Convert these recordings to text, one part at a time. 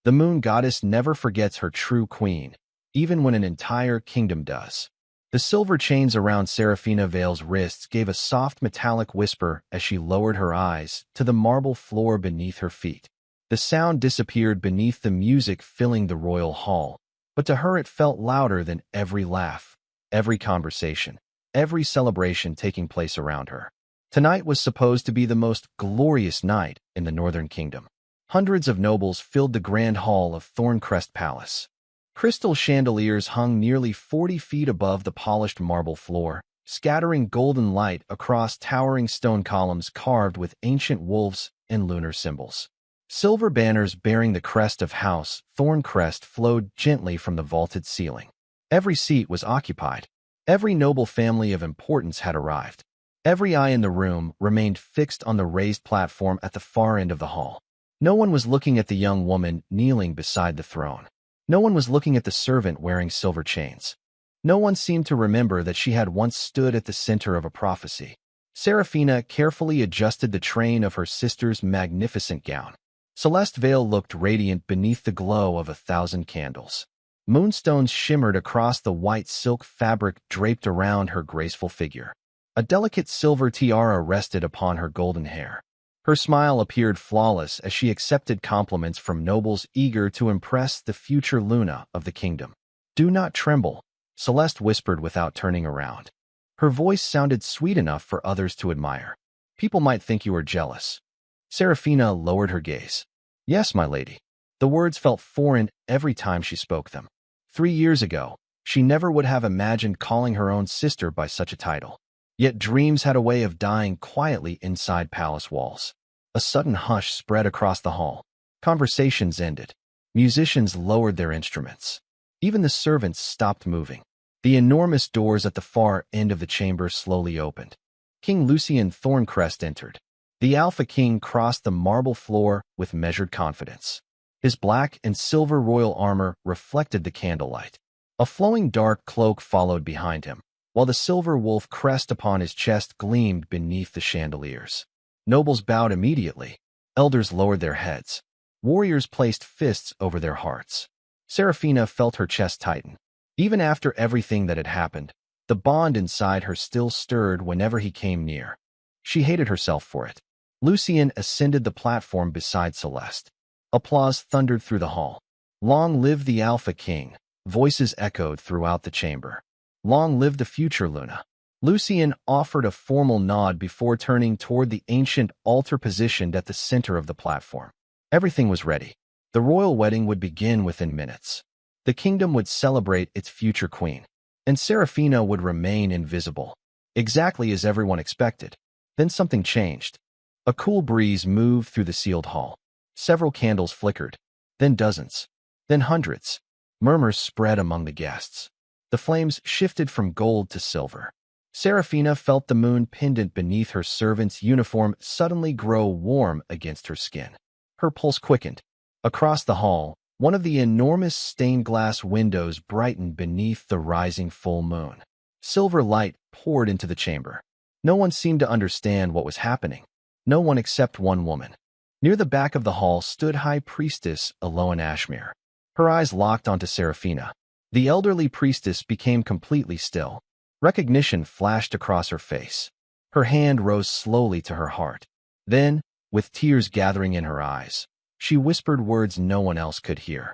The moon goddess never forgets her true queen, even when an entire kingdom does. The silver chains around Seraphina Vale's wrists gave a soft metallic whisper as she lowered her eyes to the marble floor beneath her feet. The sound disappeared beneath the music filling the royal hall, but to her it felt louder than every laugh, every conversation, every celebration taking place around her. Tonight was supposed to be the most glorious night in the Northern Kingdom. Hundreds of nobles filled the grand hall of Thorncrest Palace. Crystal chandeliers hung nearly 40 feet above the polished marble floor, scattering golden light across towering stone columns carved with ancient wolves and lunar symbols. Silver banners bearing the crest of House Thorncrest flowed gently from the vaulted ceiling. Every seat was occupied. Every noble family of importance had arrived. Every eye in the room remained fixed on the raised platform at the far end of the hall. No one was looking at the young woman kneeling beside the throne. No one was looking at the servant wearing silver chains. No one seemed to remember that she had once stood at the center of a prophecy. Seraphina carefully adjusted the train of her sister's magnificent gown. Celeste Vale looked radiant beneath the glow of 1,000 candles. Moonstones shimmered across the white silk fabric draped around her graceful figure. A delicate silver tiara rested upon her golden hair. Her smile appeared flawless as she accepted compliments from nobles eager to impress the future Luna of the kingdom. "Do not tremble," Celeste whispered without turning around. Her voice sounded sweet enough for others to admire. "People might think you are jealous." Seraphina lowered her gaze. "Yes, my lady." The words felt foreign every time she spoke them. 3 years ago, she never would have imagined calling her own sister by such a title. Yet dreams had a way of dying quietly inside palace walls. A sudden hush spread across the hall. Conversations ended. Musicians lowered their instruments. Even the servants stopped moving. The enormous doors at the far end of the chamber slowly opened. King Lucien Thorncrest entered. The Alpha King crossed the marble floor with measured confidence. His black and silver royal armor reflected the candlelight. A flowing dark cloak followed behind him, while the silver wolf crest upon his chest gleamed beneath the chandeliers. Nobles bowed immediately. Elders lowered their heads. Warriors placed fists over their hearts. Seraphina felt her chest tighten. Even after everything that had happened, the bond inside her still stirred whenever he came near. She hated herself for it. Lucien ascended the platform beside Celeste. Applause thundered through the hall. "Long live the Alpha King," voices echoed throughout the chamber. "Long live the future Luna." Lucien offered a formal nod before turning toward the ancient altar positioned at the center of the platform. Everything was ready. The royal wedding would begin within minutes. The kingdom would celebrate its future queen, and Seraphina would remain invisible, exactly as everyone expected. Then something changed. A cool breeze moved through the sealed hall. Several candles flickered, then dozens, then hundreds. Murmurs spread among the guests. The flames shifted from gold to silver. Seraphina felt the moon pendant beneath her servant's uniform suddenly grow warm against her skin. Her pulse quickened. Across the hall, one of the enormous stained glass windows brightened beneath the rising full moon. Silver light poured into the chamber. No one seemed to understand what was happening. No one except one woman. Near the back of the hall stood High Priestess Eloan Ashmere. Her eyes locked onto Seraphina. The elderly priestess became completely still. Recognition flashed across her face. Her hand rose slowly to her heart. Then, with tears gathering in her eyes, she whispered words no one else could hear.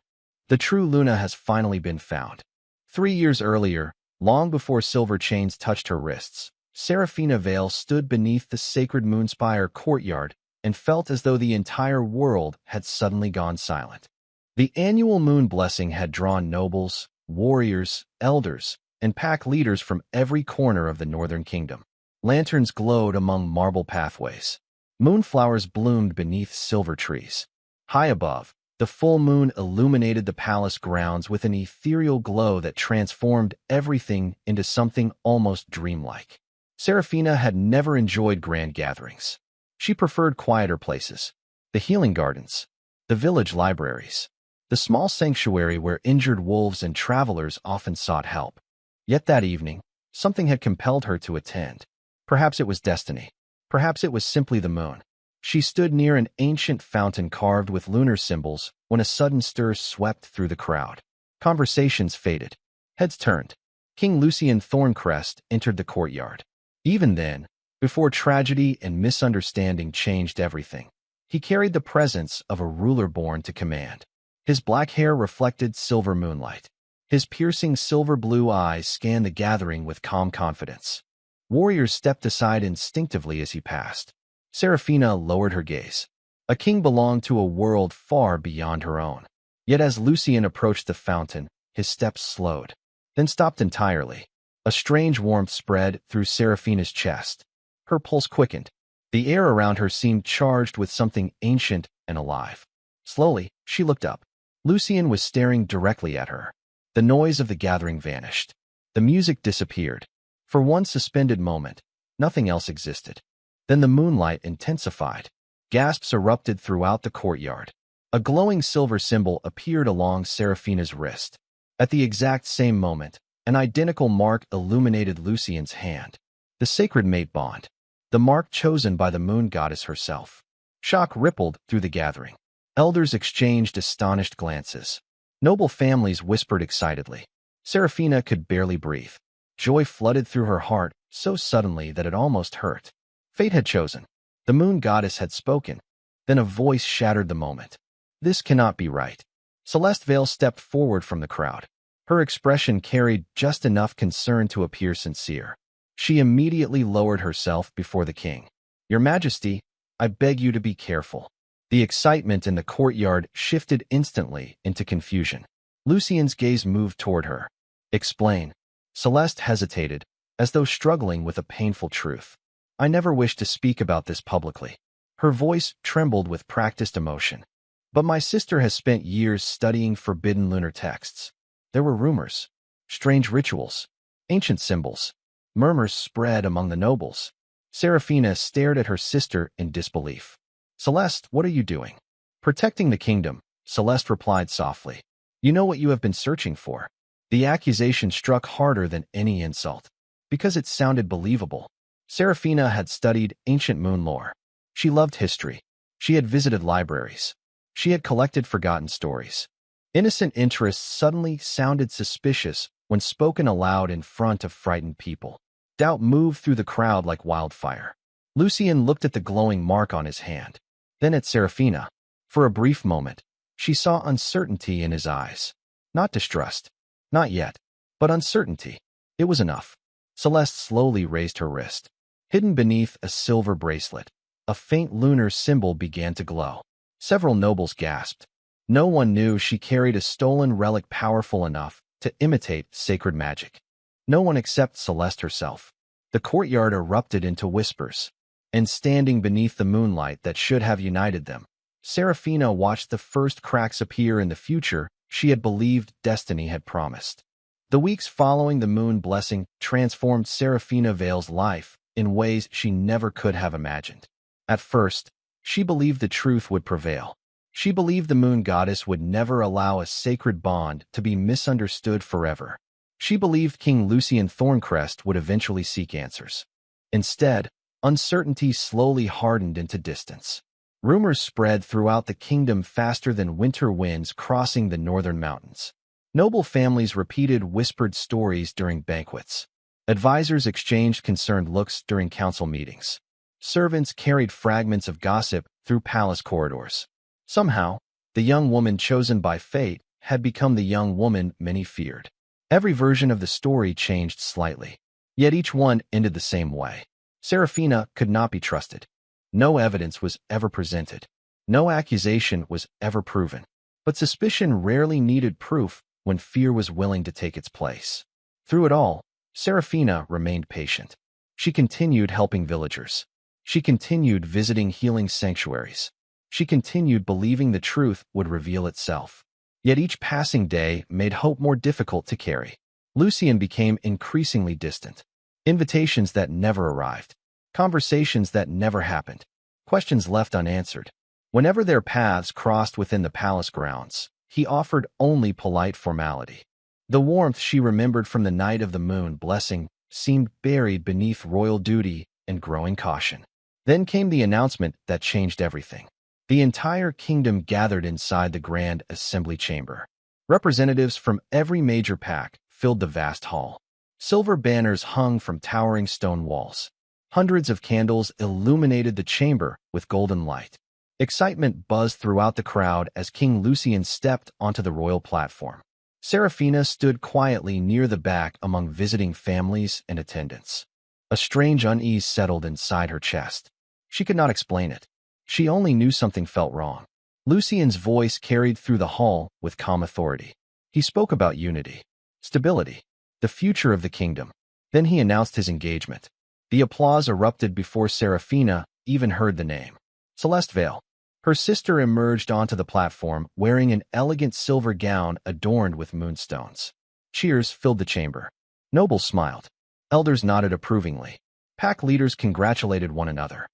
"The true Luna has finally been found." 3 years earlier, long before silver chains touched her wrists, Seraphina Vale stood beneath the sacred Moonspire courtyard and felt as though the entire world had suddenly gone silent. The annual moon blessing had drawn nobles, warriors, elders, and pack leaders from every corner of the Northern Kingdom. Lanterns glowed among marble pathways. Moonflowers bloomed beneath silver trees. High above, the full moon illuminated the palace grounds with an ethereal glow that transformed everything into something almost dreamlike. Seraphina had never enjoyed grand gatherings. She preferred quieter places, the healing gardens, the village libraries, the small sanctuary where injured wolves and travelers often sought help. Yet that evening, something had compelled her to attend. Perhaps it was destiny. Perhaps it was simply the moon. She stood near an ancient fountain carved with lunar symbols when a sudden stir swept through the crowd. Conversations faded. Heads turned. King Lucien Thorncrest entered the courtyard. Even then, before tragedy and misunderstanding changed everything, he carried the presence of a ruler born to command. His black hair reflected silver moonlight. His piercing silver-blue eyes scanned the gathering with calm confidence. Warriors stepped aside instinctively as he passed. Seraphina lowered her gaze. A king belonged to a world far beyond her own. Yet as Lucien approached the fountain, his steps slowed, then stopped entirely. A strange warmth spread through Seraphina's chest. Her pulse quickened. The air around her seemed charged with something ancient and alive. Slowly, she looked up. Lucien was staring directly at her. The noise of the gathering vanished. The music disappeared. For one suspended moment, nothing else existed. Then the moonlight intensified. Gasps erupted throughout the courtyard. A glowing silver symbol appeared along Seraphina's wrist. At the exact same moment, an identical mark illuminated Lucien's hand. The sacred mate bond. The mark chosen by the moon goddess herself. Shock rippled through the gathering. Elders exchanged astonished glances. Noble families whispered excitedly. Seraphina could barely breathe. Joy flooded through her heart so suddenly that it almost hurt. Fate had chosen. The moon goddess had spoken. Then a voice shattered the moment. This cannot be right. Celeste Vale stepped forward from the crowd. Her expression carried just enough concern to appear sincere. She immediately lowered herself before the king. Your Majesty, I beg you to be careful. The excitement in the courtyard shifted instantly into confusion. Lucien's gaze moved toward her. Explain. Celeste hesitated, as though struggling with a painful truth. I never wished to speak about this publicly. Her voice trembled with practiced emotion. But my sister has spent years studying forbidden lunar texts. There were rumors, strange rituals, ancient symbols. Murmurs spread among the nobles. Seraphina stared at her sister in disbelief. Celeste, what are you doing? Protecting the kingdom, Celeste replied softly. You know what you have been searching for. The accusation struck harder than any insult, because it sounded believable. Seraphina had studied ancient moon lore. She loved history. She had visited libraries. She had collected forgotten stories. Innocent interests suddenly sounded suspicious when spoken aloud in front of frightened people. Doubt moved through the crowd like wildfire. Lucien looked at the glowing mark on his hand, then at Seraphina. For a brief moment, she saw uncertainty in his eyes. Not distrust. Not yet. But uncertainty. It was enough. Celeste slowly raised her wrist. Hidden beneath a silver bracelet, a faint lunar symbol began to glow. Several nobles gasped. No one knew she carried a stolen relic powerful enough to imitate sacred magic. No one except Celeste herself. The courtyard erupted into whispers, and standing beneath the moonlight that should have united them, Seraphina watched the first cracks appear in the future she had believed destiny had promised. The weeks following the moon blessing transformed Seraphina Vale's life in ways she never could have imagined. At first, she believed the truth would prevail. She believed the moon goddess would never allow a sacred bond to be misunderstood forever. She believed King Lucien Thorncrest would eventually seek answers. Instead, uncertainty slowly hardened into distance. Rumors spread throughout the kingdom faster than winter winds crossing the northern mountains. Noble families repeated whispered stories during banquets. Advisors exchanged concerned looks during council meetings. Servants carried fragments of gossip through palace corridors. Somehow, the young woman chosen by fate had become the young woman many feared. Every version of the story changed slightly, yet each one ended the same way. Seraphina could not be trusted. No evidence was ever presented. No accusation was ever proven. But suspicion rarely needed proof when fear was willing to take its place. Through it all, Seraphina remained patient. She continued helping villagers. She continued visiting healing sanctuaries. She continued believing the truth would reveal itself. Yet each passing day made hope more difficult to carry. Lucien became increasingly distant. Invitations that never arrived. Conversations that never happened. Questions left unanswered. Whenever their paths crossed within the palace grounds, he offered only polite formality. The warmth she remembered from the night of the moon blessing seemed buried beneath royal duty and growing caution. Then came the announcement that changed everything. The entire kingdom gathered inside the grand assembly chamber. Representatives from every major pack filled the vast hall. Silver banners hung from towering stone walls. Hundreds of candles illuminated the chamber with golden light. Excitement buzzed throughout the crowd as King Lucian stepped onto the royal platform. Seraphina stood quietly near the back among visiting families and attendants. A strange unease settled inside her chest. She could not explain it. She only knew something felt wrong. Lucian's voice carried through the hall with calm authority. He spoke about unity, stability, the future of the kingdom. Then he announced his engagement. The applause erupted before Seraphina even heard the name. Celeste Vale. Her sister emerged onto the platform wearing an elegant silver gown adorned with moonstones. Cheers filled the chamber. Nobles smiled. Elders nodded approvingly. Pack leaders congratulated one another.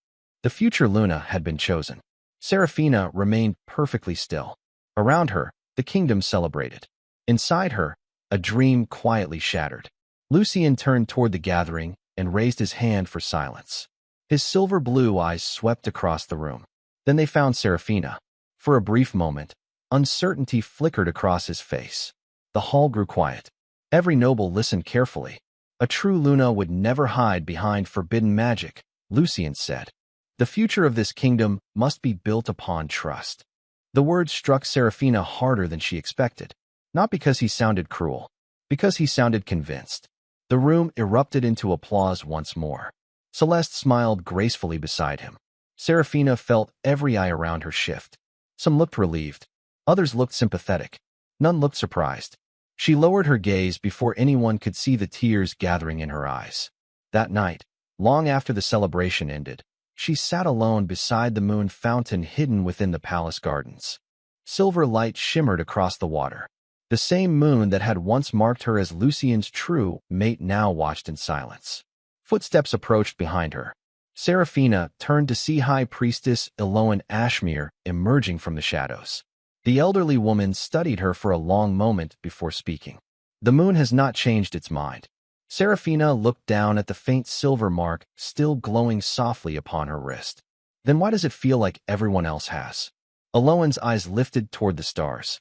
The future Luna had been chosen. Seraphina remained perfectly still. Around her, the kingdom celebrated. Inside her, a dream quietly shattered. Lucian turned toward the gathering and raised his hand for silence. His silver-blue eyes swept across the room. Then they found Seraphina. For a brief moment, uncertainty flickered across his face. The hall grew quiet. Every noble listened carefully. A true Luna would never hide behind forbidden magic, Lucian said. The future of this kingdom must be built upon trust. The words struck Seraphina harder than she expected. Not because he sounded cruel, because he sounded convinced. The room erupted into applause once more. Celeste smiled gracefully beside him. Seraphina felt every eye around her shift. Some looked relieved. Others looked sympathetic. None looked surprised. She lowered her gaze before anyone could see the tears gathering in her eyes. That night, long after the celebration ended, she sat alone beside the moon fountain hidden within the palace gardens. Silver light shimmered across the water. The same moon that had once marked her as Lucian's true mate now watched in silence. Footsteps approached behind her. Seraphina turned to see High Priestess Eloan Ashmere emerging from the shadows. The elderly woman studied her for a long moment before speaking. The moon has not changed its mind. Seraphina looked down at the faint silver mark still glowing softly upon her wrist. Then why does it feel like everyone else has? Eloan's eyes lifted toward the stars.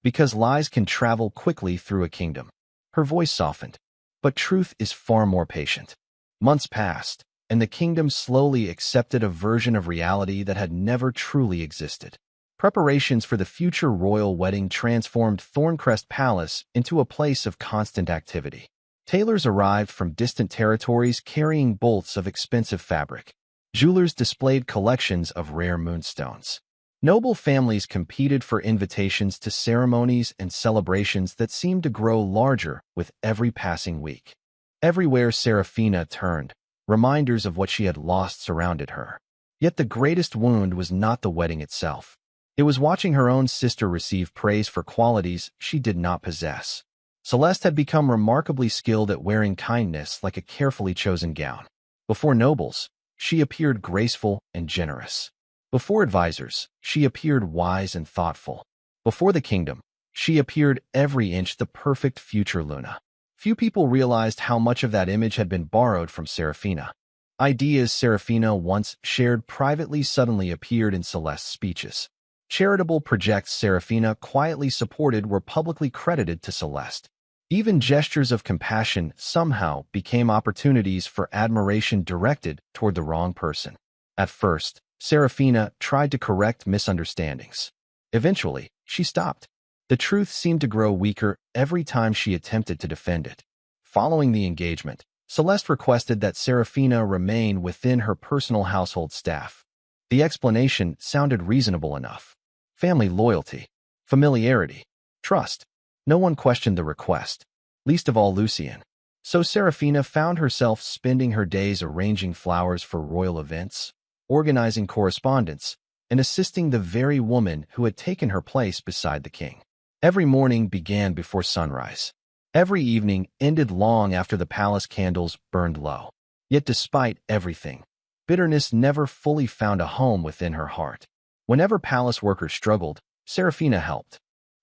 Because lies can travel quickly through a kingdom. Her voice softened. But truth is far more patient. Months passed, and the kingdom slowly accepted a version of reality that had never truly existed. Preparations for the future royal wedding transformed Thorncrest Palace into a place of constant activity. Tailors arrived from distant territories carrying bolts of expensive fabric. Jewelers displayed collections of rare moonstones. Noble families competed for invitations to ceremonies and celebrations that seemed to grow larger with every passing week. Everywhere Seraphina turned, reminders of what she had lost surrounded her. Yet the greatest wound was not the wedding itself. It was watching her own sister receive praise for qualities she did not possess. Celeste had become remarkably skilled at wearing kindness like a carefully chosen gown. Before nobles, she appeared graceful and generous. Before advisors, she appeared wise and thoughtful. Before the kingdom, she appeared every inch the perfect future Luna. Few people realized how much of that image had been borrowed from Seraphina. Ideas Seraphina once shared privately suddenly appeared in Celeste's speeches. Charitable projects Seraphina quietly supported were publicly credited to Celeste. Even gestures of compassion somehow became opportunities for admiration directed toward the wrong person. At first, Seraphina tried to correct misunderstandings. Eventually, she stopped. The truth seemed to grow weaker every time she attempted to defend it. Following the engagement, Celeste requested that Seraphina remain within her personal household staff. The explanation sounded reasonable enough. Family loyalty, familiarity, trust. No one questioned the request, least of all Lucian. So Seraphina found herself spending her days arranging flowers for royal events, organizing correspondence, and assisting the very woman who had taken her place beside the king. Every morning began before sunrise. Every evening ended long after the palace candles burned low. Yet despite everything, bitterness never fully found a home within her heart. Whenever palace workers struggled, Seraphina helped.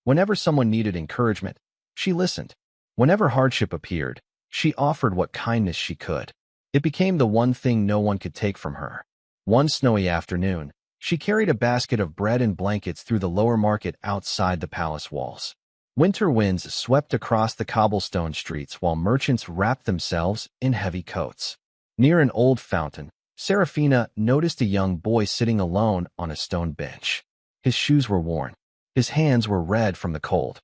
Whenever someone needed encouragement, she listened. Whenever hardship appeared, she offered what kindness she could. It became the one thing no one could take from her. One snowy afternoon, she carried a basket of bread and blankets through the lower market outside the palace walls. Winter winds swept across the cobblestone streets while merchants wrapped themselves in heavy coats. Near an old fountain, Serafina noticed a young boy sitting alone on a stone bench. His shoes were worn. His hands were red from the cold.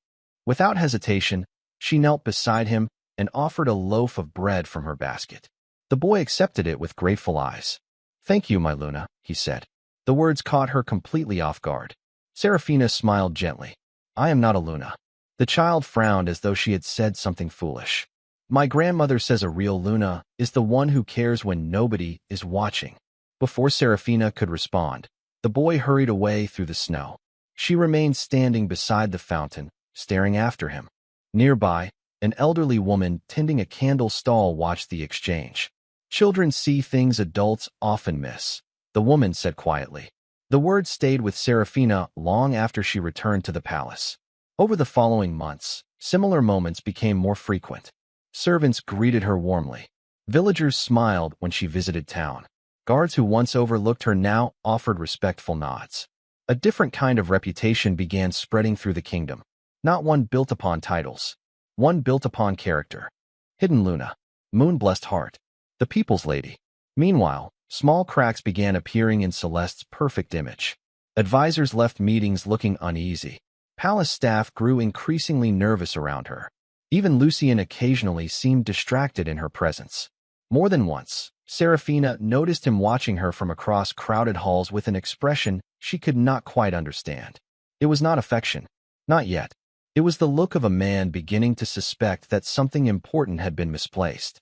Without hesitation, she knelt beside him and offered a loaf of bread from her basket. The boy accepted it with grateful eyes. "Thank you, my Luna," he said. The words caught her completely off guard. Serafina smiled gently. "I am not a Luna." The child frowned as though she had said something foolish. "My grandmother says a real Luna is the one who cares when nobody is watching." Before Serafina could respond, the boy hurried away through the snow. She remained standing beside the fountain, staring after him. Nearby, an elderly woman tending a candle stall watched the exchange. "Children see things adults often miss," the woman said quietly. The words stayed with Serafina long after she returned to the palace. Over the following months, similar moments became more frequent. Servants greeted her warmly. Villagers smiled when she visited town. Guards who once overlooked her now offered respectful nods. A different kind of reputation began spreading through the kingdom. Not one built upon titles. One built upon character. Hidden Luna. Moon-blessed heart. The people's lady. Meanwhile, small cracks began appearing in Celeste's perfect image. Advisors left meetings looking uneasy. Palace staff grew increasingly nervous around her. Even Lucien occasionally seemed distracted in her presence. More than once, Serafina noticed him watching her from across crowded halls with an expression she could not quite understand. It was not affection. Not yet. It was the look of a man beginning to suspect that something important had been misplaced.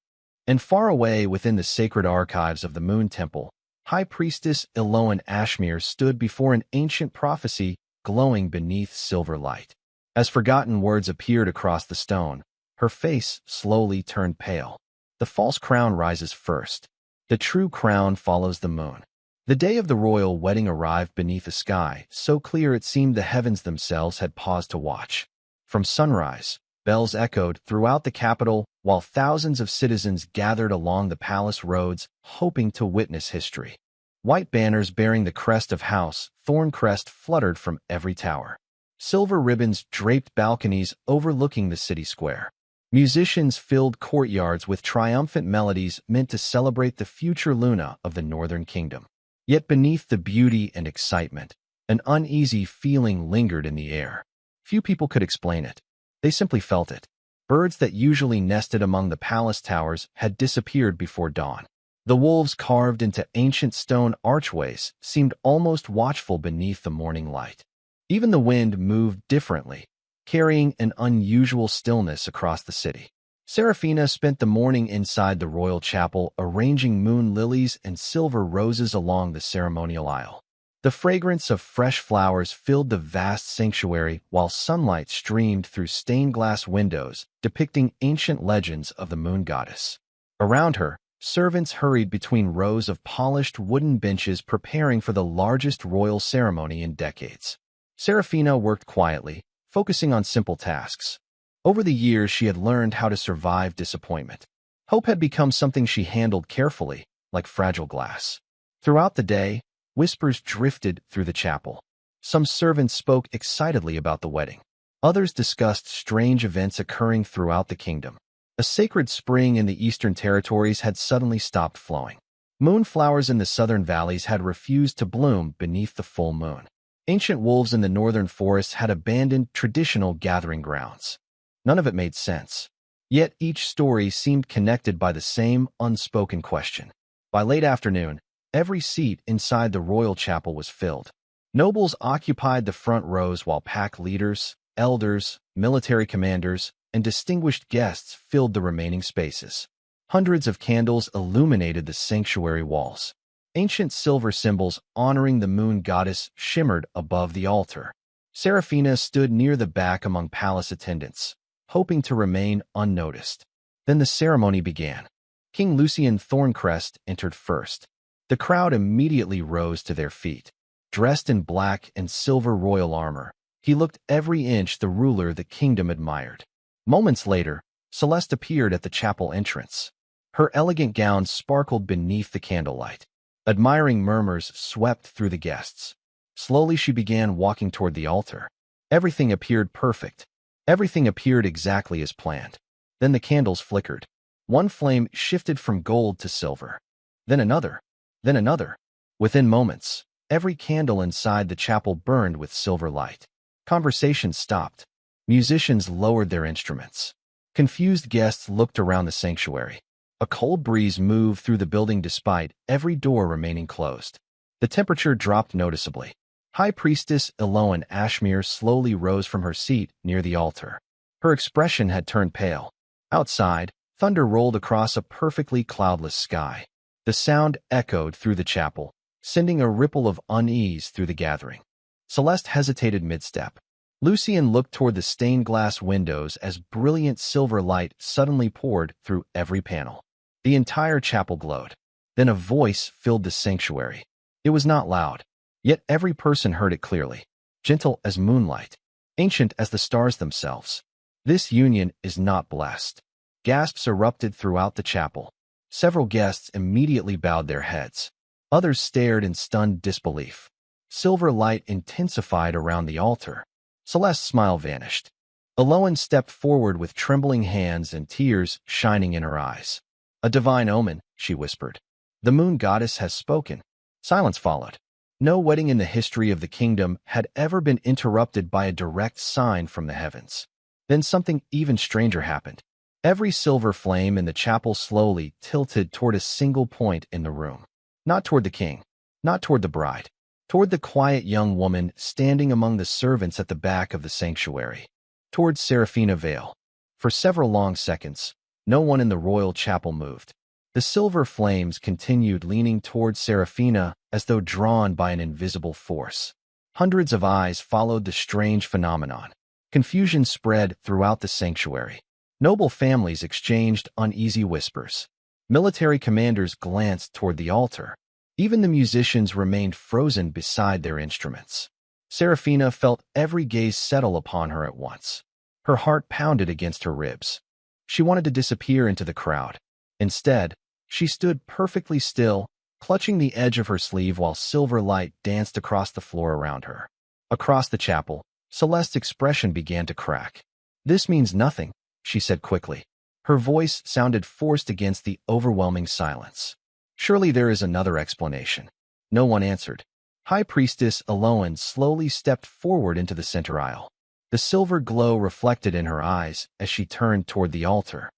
And far away within the sacred archives of the Moon Temple, High Priestess Eloan Ashmere stood before an ancient prophecy glowing beneath silver light. As forgotten words appeared across the stone, her face slowly turned pale. The false crown rises first. The true crown follows the moon. The day of the royal wedding arrived beneath a sky so clear it seemed the heavens themselves had paused to watch. From sunrise, bells echoed throughout the capital while thousands of citizens gathered along the palace roads hoping to witness history. White banners bearing the crest of House Thorncrest fluttered from every tower. Silver ribbons draped balconies overlooking the city square. Musicians filled courtyards with triumphant melodies meant to celebrate the future Luna of the Northern Kingdom. Yet beneath the beauty and excitement, an uneasy feeling lingered in the air. Few people could explain it. They simply felt it. Birds that usually nested among the palace towers had disappeared before dawn. The wolves carved into ancient stone archways seemed almost watchful beneath the morning light. Even the wind moved differently, carrying an unusual stillness across the city. Serafina spent the morning inside the royal chapel arranging moon lilies and silver roses along the ceremonial aisle. The fragrance of fresh flowers filled the vast sanctuary while sunlight streamed through stained glass windows depicting ancient legends of the moon goddess. Around her, servants hurried between rows of polished wooden benches preparing for the largest royal ceremony in decades. Serafina worked quietly, focusing on simple tasks. Over the years, she had learned how to survive disappointment. Hope had become something she handled carefully, like fragile glass. Throughout the day, whispers drifted through the chapel. Some servants spoke excitedly about the wedding. Others discussed strange events occurring throughout the kingdom. A sacred spring in the eastern territories had suddenly stopped flowing. Moonflowers in the southern valleys had refused to bloom beneath the full moon. Ancient wolves in the northern forests had abandoned traditional gathering grounds. None of it made sense. Yet each story seemed connected by the same unspoken question. By late afternoon, every seat inside the royal chapel was filled. Nobles occupied the front rows while pack leaders, elders, military commanders, and distinguished guests filled the remaining spaces. Hundreds of candles illuminated the sanctuary walls. Ancient silver symbols honoring the moon goddess shimmered above the altar. Serafina stood near the back among palace attendants, hoping to remain unnoticed. Then the ceremony began. King Lucien Thorncrest entered first. The crowd immediately rose to their feet. Dressed in black and silver royal armor, he looked every inch the ruler the kingdom admired. Moments later, Celeste appeared at the chapel entrance. Her elegant gown sparkled beneath the candlelight. Admiring murmurs swept through the guests. Slowly she began walking toward the altar. Everything appeared perfect. Everything appeared exactly as planned. Then the candles flickered. One flame shifted from gold to silver. Then another. Then another. Within moments, every candle inside the chapel burned with silver light. Conversations stopped. Musicians lowered their instruments. Confused guests looked around the sanctuary. A cold breeze moved through the building despite every door remaining closed. The temperature dropped noticeably. High Priestess Eloan Ashmere slowly rose from her seat near the altar. Her expression had turned pale. Outside, thunder rolled across a perfectly cloudless sky. The sound echoed through the chapel, sending a ripple of unease through the gathering. Celeste hesitated mid-step. Lucien looked toward the stained glass windows as brilliant silver light suddenly poured through every panel. The entire chapel glowed. Then a voice filled the sanctuary. It was not loud, yet every person heard it clearly. Gentle as moonlight, ancient as the stars themselves. This union is not blessed. Gasps erupted throughout the chapel. Several guests immediately bowed their heads. Others stared in stunned disbelief. Silver light intensified around the altar. Celeste's smile vanished. Eloan stepped forward with trembling hands and tears shining in her eyes. "A divine omen," she whispered. "The moon goddess has spoken." Silence followed. No wedding in the history of the kingdom had ever been interrupted by a direct sign from the heavens. Then something even stranger happened. Every silver flame in the chapel slowly tilted toward a single point in the room. Not toward the king, not toward the bride, toward the quiet young woman standing among the servants at the back of the sanctuary. Toward Seraphina Vale. For several long seconds, no one in the royal chapel moved. The silver flames continued leaning toward Seraphina as though drawn by an invisible force. Hundreds of eyes followed the strange phenomenon. Confusion spread throughout the sanctuary. Noble families exchanged uneasy whispers. Military commanders glanced toward the altar. Even the musicians remained frozen beside their instruments. Seraphina felt every gaze settle upon her at once. Her heart pounded against her ribs. She wanted to disappear into the crowd. Instead, she stood perfectly still, clutching the edge of her sleeve while silver light danced across the floor around her. Across the chapel, Celeste's expression began to crack. "This means nothing," she said quickly. Her voice sounded forced against the overwhelming silence. "Surely there is another explanation." No one answered. High Priestess Eloan slowly stepped forward into the center aisle. The silver glow reflected in her eyes as she turned toward the altar.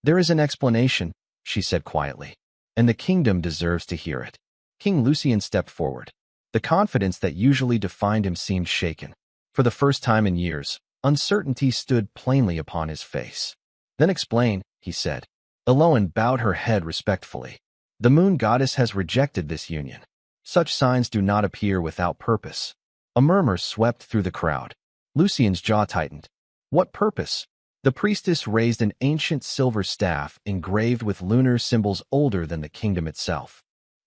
"There is an explanation," she said quietly, "and the kingdom deserves to hear it." King Lucien stepped forward. The confidence that usually defined him seemed shaken. For the first time in years, uncertainty stood plainly upon his face. "Then explain," he said. Eloan bowed her head respectfully. "The moon goddess has rejected this union. Such signs do not appear without purpose." A murmur swept through the crowd. Lucien's jaw tightened. "What purpose?" The priestess raised an ancient silver staff engraved with lunar symbols older than the kingdom itself.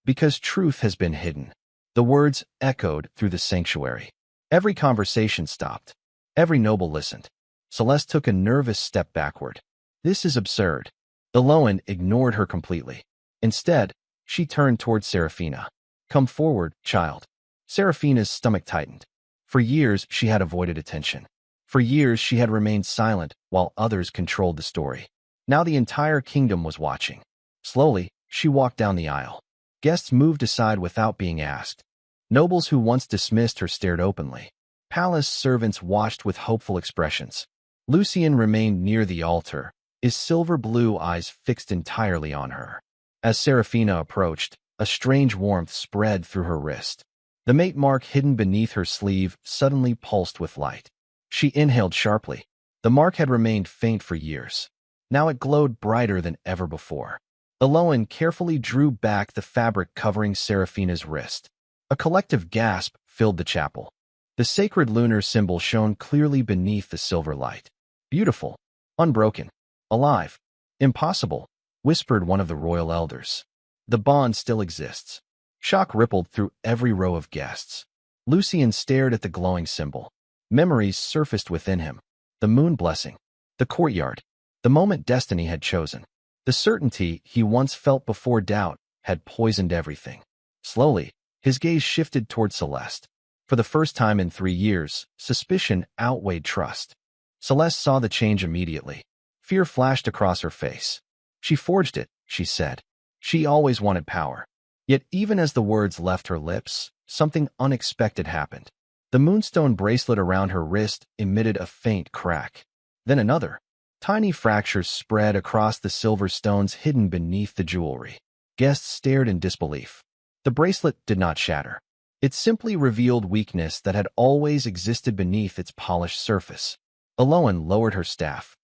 "Because truth has been hidden." The words echoed through the sanctuary. Every conversation stopped. Every noble listened. Celeste took a nervous step backward. "This is absurd." Eloan ignored her completely. Instead, she turned toward Seraphina. "Come forward, child." Seraphina's stomach tightened. For years, she had avoided attention. For years, she had remained silent while others controlled the story. Now the entire kingdom was watching. Slowly, she walked down the aisle. Guests moved aside without being asked. Nobles who once dismissed her stared openly. Palace servants watched with hopeful expressions. Lucien remained near the altar, his silver-blue eyes fixed entirely on her. As Seraphina approached, a strange warmth spread through her wrist. The mate mark hidden beneath her sleeve suddenly pulsed with light. She inhaled sharply. The mark had remained faint for years. Now it glowed brighter than ever before. Eloan carefully drew back the fabric covering Seraphina's wrist. A collective gasp filled the chapel. The sacred lunar symbol shone clearly beneath the silver light. "Beautiful, unbroken, alive, impossible," whispered one of the royal elders. "The bond still exists." Shock rippled through every row of guests. Lucien stared at the glowing symbol. Memories surfaced within him. The moon blessing, the courtyard, the moment destiny had chosen. The certainty he once felt before doubt had poisoned everything. Slowly, his gaze shifted toward Celeste. For the first time in 3 years, suspicion outweighed trust. Celeste saw the change immediately. Fear flashed across her face. She forged it, she said. She always wanted power. Yet even as the words left her lips, something unexpected happened. The moonstone bracelet around her wrist emitted a faint crack. Then another. Tiny fractures spread across the silver stones hidden beneath the jewelry. Guests stared in disbelief. The bracelet did not shatter. It simply revealed weakness that had always existed beneath its polished surface. Eloan lowered her staff.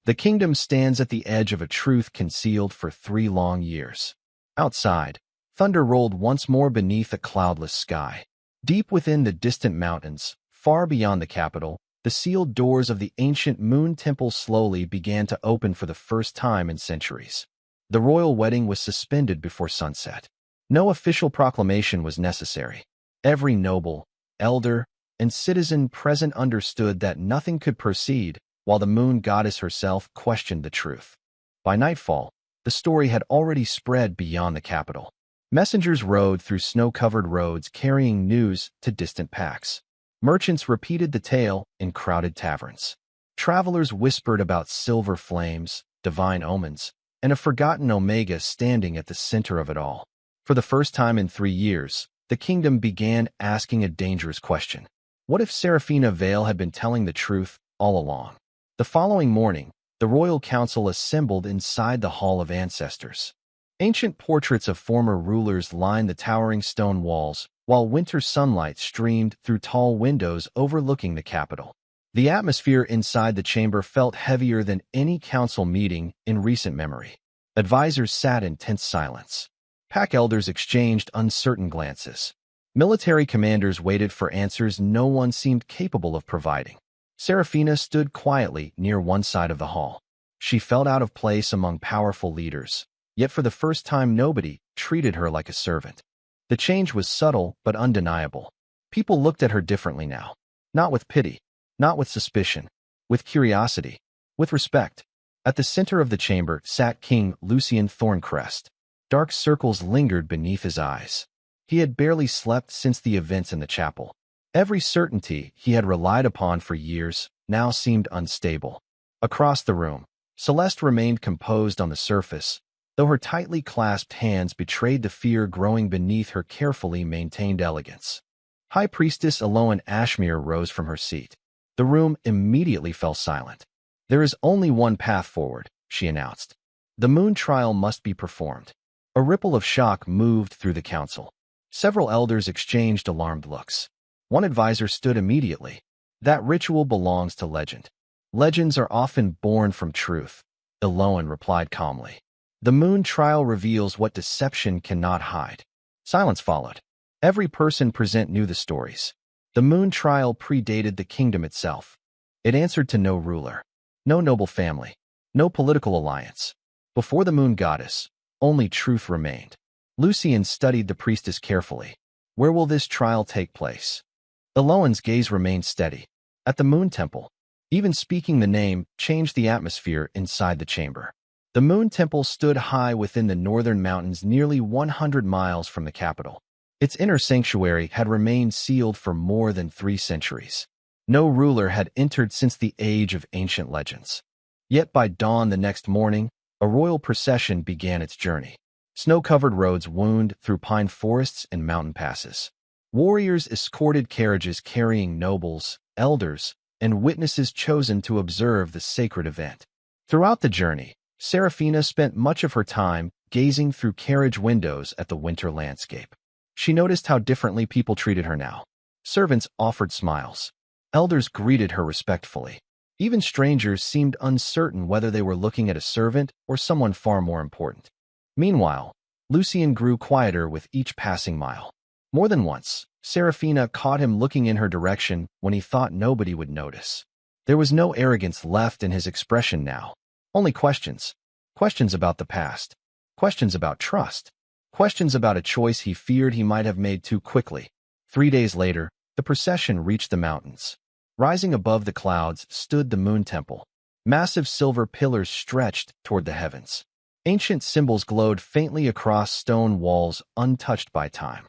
The kingdom stands at the edge of a truth concealed for 3 long years. Outside, thunder rolled once more beneath a cloudless sky. Deep within the distant mountains, far beyond the capital, the sealed doors of the ancient moon temple slowly began to open for the first time in centuries. The royal wedding was suspended before sunset. No official proclamation was necessary. Every noble, elder, and citizen present understood that nothing could proceed while the moon goddess herself questioned the truth. By nightfall, the story had already spread beyond the capital. Messengers rode through snow-covered roads carrying news to distant packs. Merchants repeated the tale in crowded taverns. Travelers whispered about silver flames, divine omens, and a forgotten Omega standing at the center of it all. For the first time in 3 years, the kingdom began asking a dangerous question. What if Seraphina Vale had been telling the truth all along? The following morning, the royal council assembled inside the Hall of Ancestors. Ancient portraits of former rulers lined the towering stone walls, while winter sunlight streamed through tall windows overlooking the capital. The atmosphere inside the chamber felt heavier than any council meeting in recent memory. Advisors sat in tense silence. Pack elders exchanged uncertain glances. Military commanders waited for answers no one seemed capable of providing. Seraphina stood quietly near one side of the hall. She felt out of place among powerful leaders, yet for the first time nobody treated her like a servant. The change was subtle but undeniable. People looked at her differently now. Not with pity, not with suspicion, with curiosity, with respect. At the center of the chamber sat King Lucien Thorncrest. Dark circles lingered beneath his eyes. He had barely slept since the events in the chapel. Every certainty he had relied upon for years now seemed unstable. Across the room, Celeste remained composed on the surface, though her tightly clasped hands betrayed the fear growing beneath her carefully maintained elegance. High Priestess Eloan Ashmere rose from her seat. The room immediately fell silent. "There is only one path forward," she announced. "The moon trial must be performed." A ripple of shock moved through the council. Several elders exchanged alarmed looks. One advisor stood immediately. "That ritual belongs to legend. Legends are often born from truth," Eloan replied calmly. "The moon trial reveals what deception cannot hide." Silence followed. Every person present knew the stories. The moon trial predated the kingdom itself. It answered to no ruler, no noble family, no political alliance. Before the moon goddess, only truth remained. Lucien studied the priestess carefully. Where will this trial take place? Eloan's gaze remained steady. At the moon temple. Even speaking the name changed the atmosphere inside the chamber. The moon temple stood high within the northern mountains nearly 100 miles from the capital. Its inner sanctuary had remained sealed for more than 3 centuries. No ruler had entered since the age of ancient legends. Yet by dawn the next morning, a royal procession began its journey. Snow-covered roads wound through pine forests and mountain passes. Warriors escorted carriages carrying nobles, elders, and witnesses chosen to observe the sacred event. Throughout the journey, Seraphina spent much of her time gazing through carriage windows at the winter landscape. She noticed how differently people treated her now. Servants offered smiles. Elders greeted her respectfully. Even strangers seemed uncertain whether they were looking at a servant or someone far more important. Meanwhile, Lucien grew quieter with each passing mile. More than once, Seraphina caught him looking in her direction when he thought nobody would notice. There was no arrogance left in his expression now. Only questions. Questions about the past. Questions about trust. Questions about a choice he feared he might have made too quickly. 3 days later, the procession reached the mountains. Rising above the clouds stood the moon temple. Massive silver pillars stretched toward the heavens. Ancient symbols glowed faintly across stone walls untouched by time.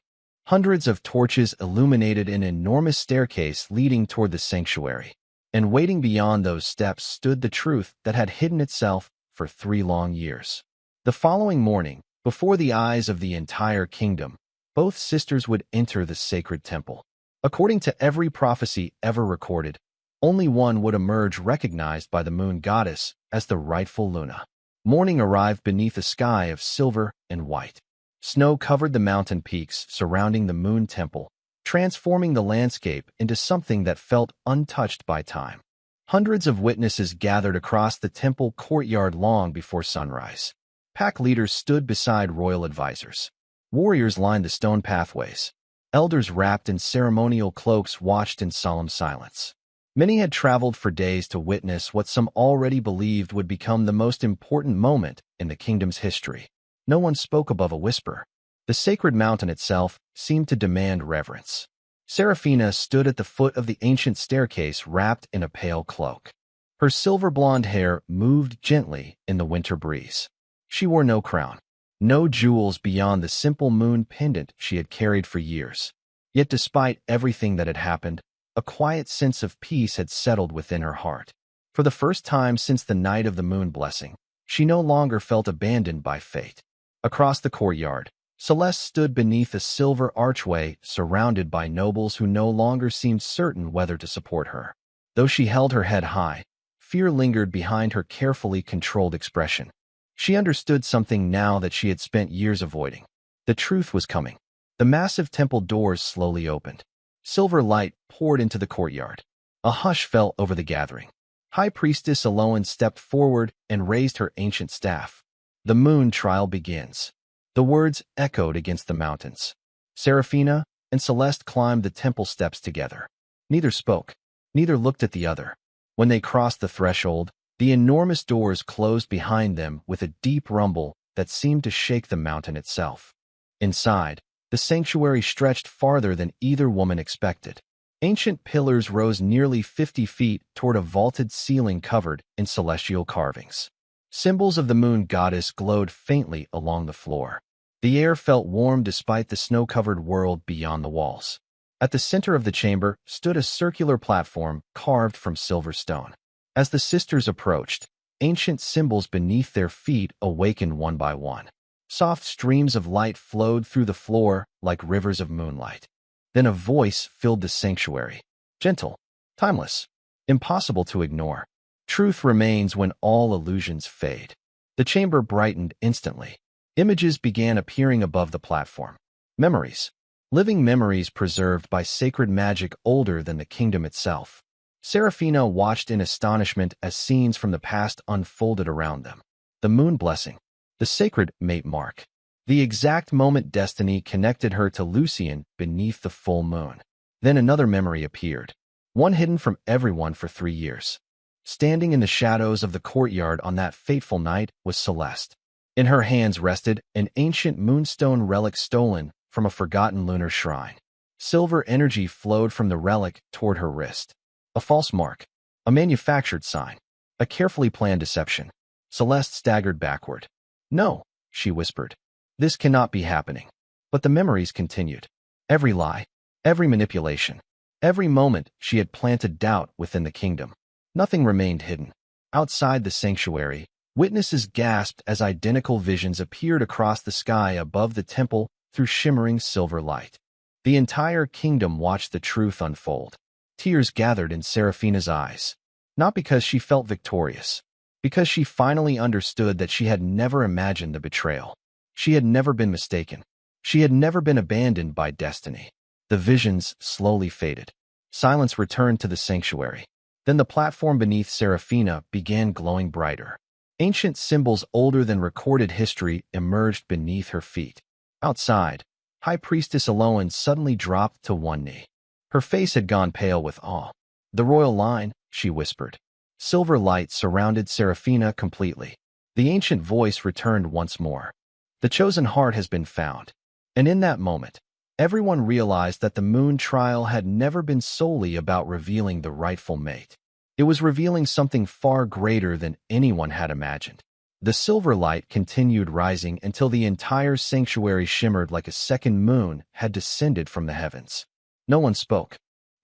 Hundreds of torches illuminated an enormous staircase leading toward the sanctuary. And waiting beyond those steps stood the truth that had hidden itself for 3 long years. The following morning, before the eyes of the entire kingdom, both sisters would enter the sacred temple. According to every prophecy ever recorded, only one would emerge recognized by the moon goddess as the rightful Luna. Morning arrived beneath a sky of silver and white. Snow covered the mountain peaks surrounding the moon temple, transforming the landscape into something that felt untouched by time. Hundreds of witnesses gathered across the temple courtyard long before sunrise. Pack leaders stood beside royal advisors. Warriors lined the stone pathways. Elders wrapped in ceremonial cloaks watched in solemn silence. Many had traveled for days to witness what some already believed would become the most important moment in the kingdom's history. No one spoke above a whisper. The sacred mountain itself seemed to demand reverence. Seraphina stood at the foot of the ancient staircase wrapped in a pale cloak. Her silver-blonde hair moved gently in the winter breeze. She wore no crown, no jewels beyond the simple moon pendant she had carried for years. Yet despite everything that had happened, a quiet sense of peace had settled within her heart. For the first time since the night of the moon blessing, she no longer felt abandoned by fate. Across the courtyard, Celeste stood beneath a silver archway surrounded by nobles who no longer seemed certain whether to support her. Though she held her head high, fear lingered behind her carefully controlled expression. She understood something now that she had spent years avoiding. The truth was coming. The massive temple doors slowly opened. Silver light poured into the courtyard. A hush fell over the gathering. High Priestess Aloan stepped forward and raised her ancient staff. The moon trial begins. The words echoed against the mountains. Seraphina and Celeste climbed the temple steps together. Neither spoke. Neither looked at the other. When they crossed the threshold, the enormous doors closed behind them with a deep rumble that seemed to shake the mountain itself. Inside, the sanctuary stretched farther than either woman expected. Ancient pillars rose nearly 50 feet toward a vaulted ceiling covered in celestial carvings. Symbols of the moon goddess glowed faintly along the floor. The air felt warm despite the snow-covered world beyond the walls. At the center of the chamber stood a circular platform carved from silver stone. As the sisters approached, ancient symbols beneath their feet awakened one by one. Soft streams of light flowed through the floor like rivers of moonlight. Then a voice filled the sanctuary. Gentle, timeless, impossible to ignore. Truth remains when all illusions fade. The chamber brightened instantly. Images began appearing above the platform. Memories. Living memories preserved by sacred magic older than the kingdom itself. Seraphina watched in astonishment as scenes from the past unfolded around them. The moon blessing. The sacred mate mark. The exact moment destiny connected her to Lucian beneath the full moon. Then another memory appeared. One hidden from everyone for 3 years. Standing in the shadows of the courtyard on that fateful night was Celeste. In her hands rested an ancient moonstone relic stolen from a forgotten lunar shrine. Silver energy flowed from the relic toward her wrist. A false mark. A manufactured sign. A carefully planned deception. Celeste staggered backward. No, she whispered. This cannot be happening. But the memories continued. Every lie, every manipulation, every moment she had planted doubt within the kingdom. Nothing remained hidden. Outside the sanctuary, witnesses gasped as identical visions appeared across the sky above the temple through shimmering silver light. The entire kingdom watched the truth unfold. Tears gathered in Seraphina's eyes. Not because she felt victorious, because she finally understood that she had never imagined the betrayal. She had never been mistaken. She had never been abandoned by destiny. The visions slowly faded. Silence returned to the sanctuary. Then the platform beneath Seraphina began glowing brighter. Ancient symbols older than recorded history emerged beneath her feet. Outside, High Priestess Aloan suddenly dropped to one knee. Her face had gone pale with awe. The royal line, she whispered. Silver light surrounded Seraphina completely. The ancient voice returned once more. The chosen heart has been found. And in that moment, everyone realized that the moon trial had never been solely about revealing the rightful mate. It was revealing something far greater than anyone had imagined. The silver light continued rising until the entire sanctuary shimmered like a second moon had descended from the heavens. No one spoke.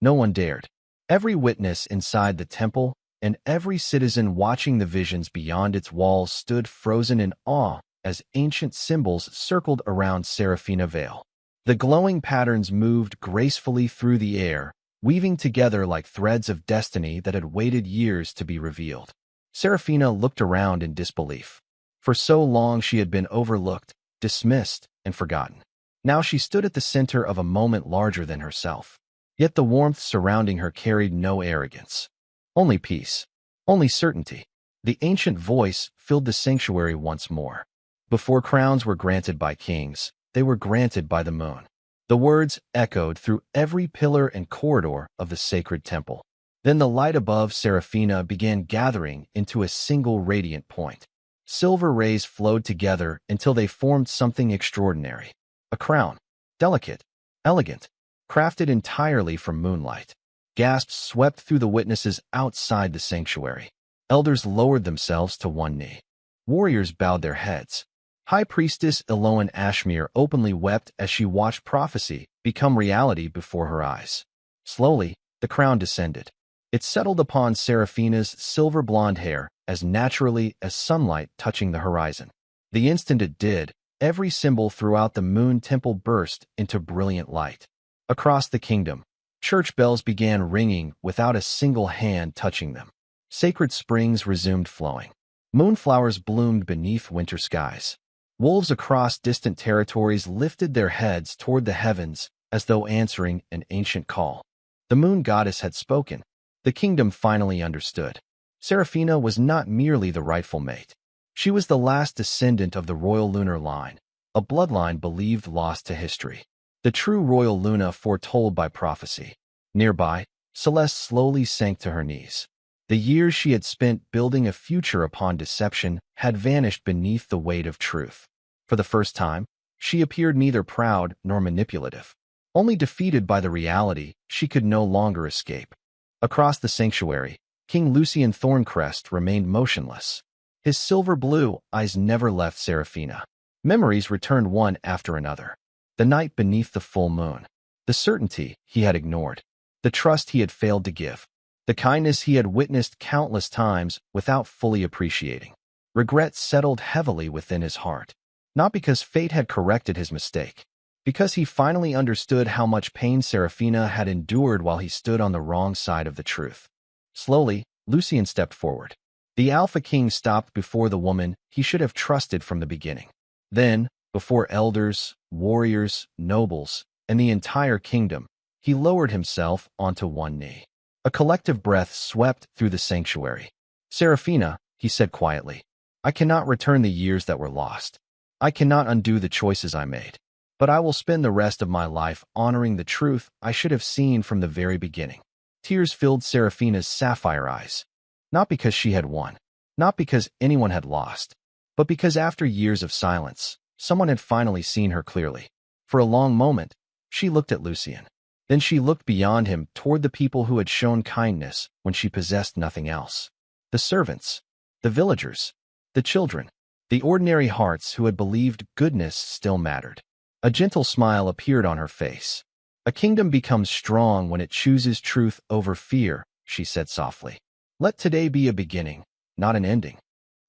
No one dared. Every witness inside the temple and every citizen watching the visions beyond its walls stood frozen in awe as ancient symbols circled around Seraphina Vale. The glowing patterns moved gracefully through the air, weaving together like threads of destiny that had waited years to be revealed. Seraphina looked around in disbelief. For so long she had been overlooked, dismissed, and forgotten. Now she stood at the center of a moment larger than herself. Yet the warmth surrounding her carried no arrogance. Only peace. Only certainty. The ancient voice filled the sanctuary once more. Before crowns were granted by kings, they were granted by the moon. The words echoed through every pillar and corridor of the sacred temple. Then the light above Seraphina began gathering into a single radiant point. Silver rays flowed together until they formed something extraordinary. A crown. Delicate. Elegant. Crafted entirely from moonlight. Gasps swept through the witnesses outside the sanctuary. Elders lowered themselves to one knee. Warriors bowed their heads. High Priestess Eloan Ashmere openly wept as she watched prophecy become reality before her eyes. Slowly, the crown descended. It settled upon Seraphina's silver-blonde hair as naturally as sunlight touching the horizon. The instant it did, every symbol throughout the moon temple burst into brilliant light. Across the kingdom, church bells began ringing without a single hand touching them. Sacred springs resumed flowing. Moonflowers bloomed beneath winter skies. Wolves across distant territories lifted their heads toward the heavens as though answering an ancient call. The moon goddess had spoken. The kingdom finally understood. Seraphina was not merely the rightful mate. She was the last descendant of the royal lunar line, a bloodline believed lost to history. The true royal Luna foretold by prophecy. Nearby, Celeste slowly sank to her knees. The years she had spent building a future upon deception had vanished beneath the weight of truth. For the first time, she appeared neither proud nor manipulative, only defeated by the reality she could no longer escape. Across the sanctuary, King Lucian Thorncrest remained motionless. His silver-blue eyes never left Seraphina. Memories returned one after another. The night beneath the full moon. The certainty he had ignored. The trust he had failed to give. The kindness he had witnessed countless times without fully appreciating. Regret settled heavily within his heart. Not because fate had corrected his mistake. Because he finally understood how much pain Seraphina had endured while he stood on the wrong side of the truth. Slowly, Lucian stepped forward. The Alpha King stopped before the woman he should have trusted from the beginning. Then, before elders, warriors, nobles, and the entire kingdom, he lowered himself onto one knee. A collective breath swept through the sanctuary. "Seraphina," he said quietly, "I cannot return the years that were lost. I cannot undo the choices I made. But I will spend the rest of my life honoring the truth I should have seen from the very beginning." Tears filled Seraphina's sapphire eyes. Not because she had won, not because anyone had lost, but because after years of silence, someone had finally seen her clearly. For a long moment, she looked at Lucian. Then she looked beyond him toward the people who had shown kindness when she possessed nothing else. The servants, the villagers, the children, the ordinary hearts who had believed goodness still mattered. A gentle smile appeared on her face. "A kingdom becomes strong when it chooses truth over fear," she said softly. "Let today be a beginning, not an ending."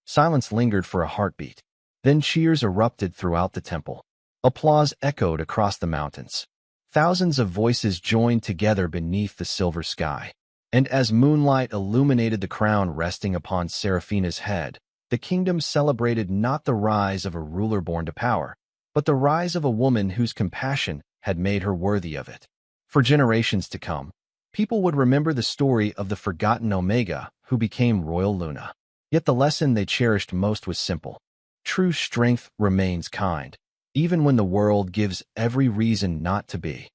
Silence lingered for a heartbeat. Then cheers erupted throughout the temple. Applause echoed across the mountains. Thousands of voices joined together beneath the silver sky. And as moonlight illuminated the crown resting upon Seraphina's head, the kingdom celebrated not the rise of a ruler born to power, but the rise of a woman whose compassion had made her worthy of it. For generations to come, people would remember the story of the forgotten Omega who became Royal Luna. Yet the lesson they cherished most was simple. True strength remains kind, even when the world gives every reason not to be.